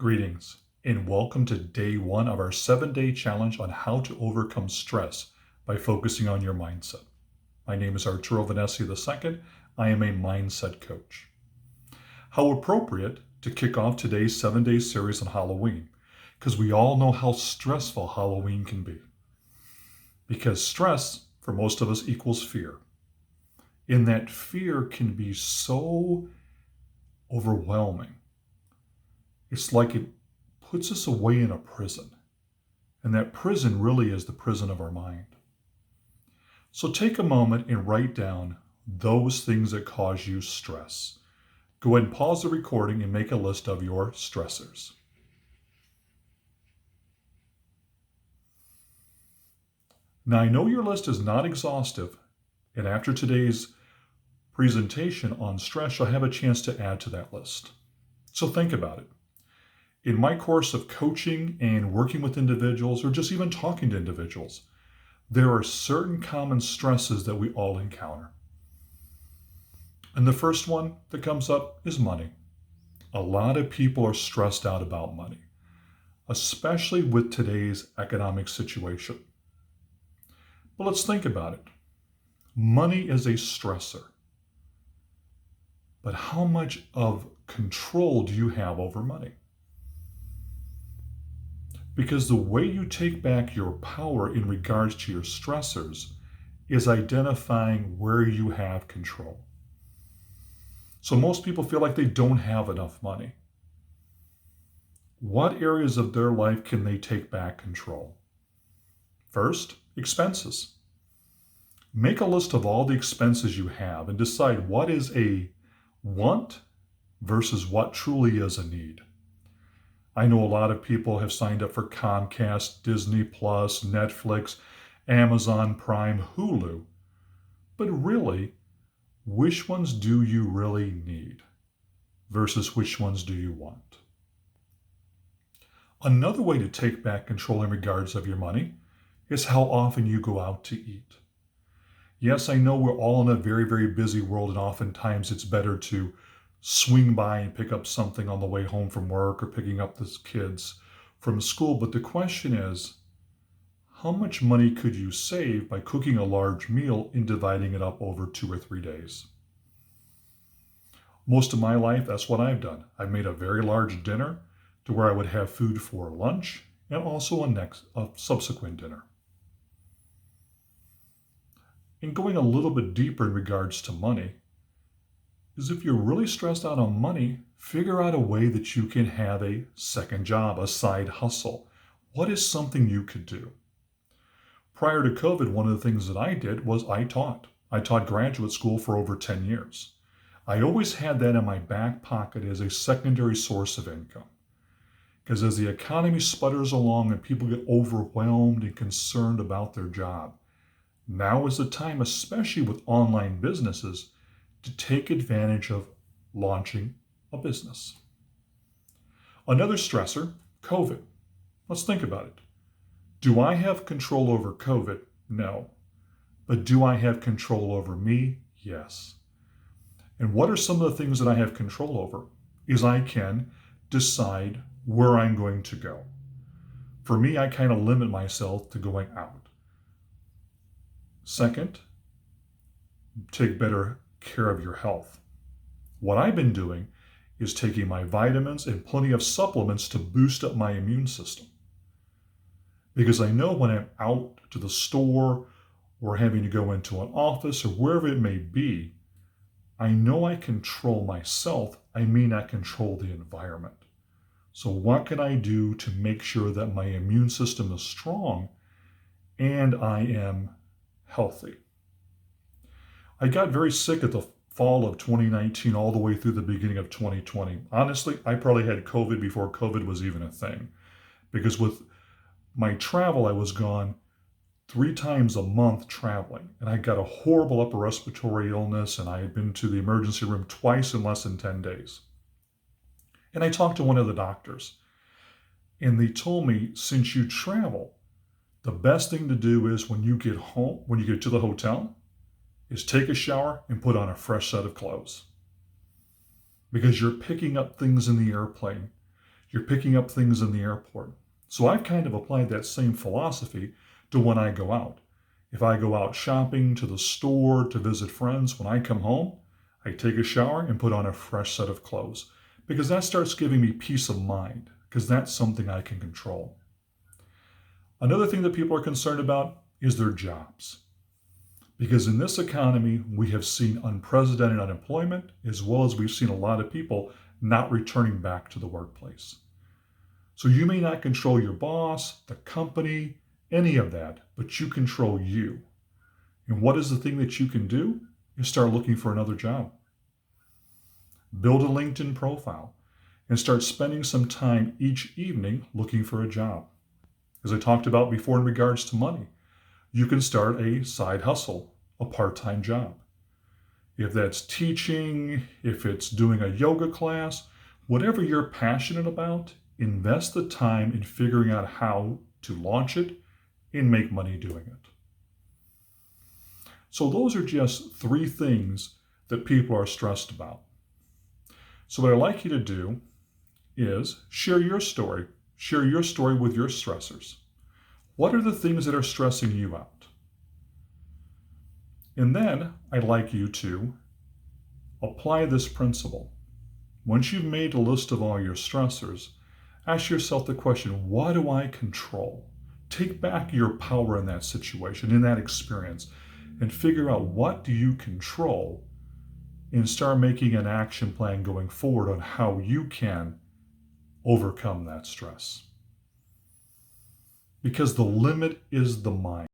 Greetings, and welcome to day one of our 7-day challenge on how to overcome stress by focusing on your mindset. My name is Arturo Venecia II. I am a mindset coach. How appropriate to kick off today's 7-day series on Halloween, because we all know how stressful Halloween can be. Because stress, for most of us, equals fear. And that fear can be so overwhelming. It's like it puts us away in a prison. And that prison really is the prison of our mind. So take a moment and write down those things that cause you stress. Go ahead and pause the recording and make a list of your stressors. Now, I know your list is not exhaustive, and after today's presentation on stress, you'll have a chance to add to that list. So think about it. In my course of coaching and working with individuals, or just even talking to individuals, there are certain common stresses that we all encounter. And the first one that comes up is money. A lot of people are stressed out about money, especially with today's economic situation. But let's think about it. Money is a stressor. But how much of control do you have over money? Because the way you take back your power in regards to your stressors is identifying where you have control. So most people feel like they don't have enough money. What areas of their life can they take back control? First, expenses. Make a list of all the expenses you have and decide what is a want versus what truly is a need. I know a lot of people have signed up for Comcast, Disney Plus, Netflix, Amazon Prime, Hulu. But really, which ones do you really need versus which ones do you want? Another way to take back control in regards of your money is how often you go out to eat. Yes, I know we're all in a very, very busy world, and oftentimes it's better to swing by and pick up something on the way home from work or picking up the kids from school. But the question is, how much money could you save by cooking a large meal and dividing it up over 2 or 3 days? Most of my life, that's what I've done. I've made a very large dinner to where I would have food for lunch and also a subsequent dinner. And going a little bit deeper in regards to money, is if you're really stressed out on money, figure out a way that you can have a second job, a side hustle. What is something you could do? Prior to COVID, one of the things that I did was I taught. I taught graduate school for over 10 years. I always had that in my back pocket as a secondary source of income. Because as the economy sputters along and people get overwhelmed and concerned about their job, now is the time, especially with online businesses, to take advantage of launching a business. Another stressor, COVID. Let's think about it. Do I have control over COVID? No. But do I have control over me? Yes. And what are some of the things that I have control over? Is I can decide where I'm going to go. For me, I kind of limit myself to going out. Second, take better care of your health. What I've been doing is taking my vitamins and plenty of supplements to boost up my immune system. Because I know when I'm out to the store or having to go into an office or wherever it may be, I know I control myself. I may not control the environment. So what can I do to make sure that my immune system is strong and I am healthy? I got very sick at the fall of 2019 all the way through the beginning of 2020. Honestly, I probably had COVID before COVID was even a thing. Because with my travel, I was gone 3 times a month traveling. And I got a horrible upper respiratory illness, and I had been to the emergency room twice in less than 10 days. And I talked to one of the doctors. And they told me, since you travel, the best thing to do is when you get home, when you get to the hotel, is take a shower and put on a fresh set of clothes. Because you're picking up things in the airplane. You're picking up things in the airport. So I've kind of applied that same philosophy to when I go out. If I go out shopping, to the store, to visit friends, when I come home, I take a shower and put on a fresh set of clothes because that starts giving me peace of mind because that's something I can control. Another thing that people are concerned about is their jobs. Because in this economy, we have seen unprecedented unemployment, as well as we've seen a lot of people not returning back to the workplace. So you may not control your boss, the company, any of that, but you control you. And what is the thing that you can do? You start looking for another job. Build a LinkedIn profile and start spending some time each evening looking for a job. As I talked about before in regards to money, you can start a side hustle, a part-time job. If that's teaching, if it's doing a yoga class, whatever you're passionate about, invest the time in figuring out how to launch it and make money doing it. So those are just 3 things that people are stressed about. So what I'd like you to do is share your story. Share your story with your stressors. What are the things that are stressing you out? And then I'd like you to apply this principle. Once you've made a list of all your stressors, ask yourself the question, what do I control? Take back your power in that situation, in that experience, and figure out what do you control and start making an action plan going forward on how you can overcome that stress. Because the limit is the mind.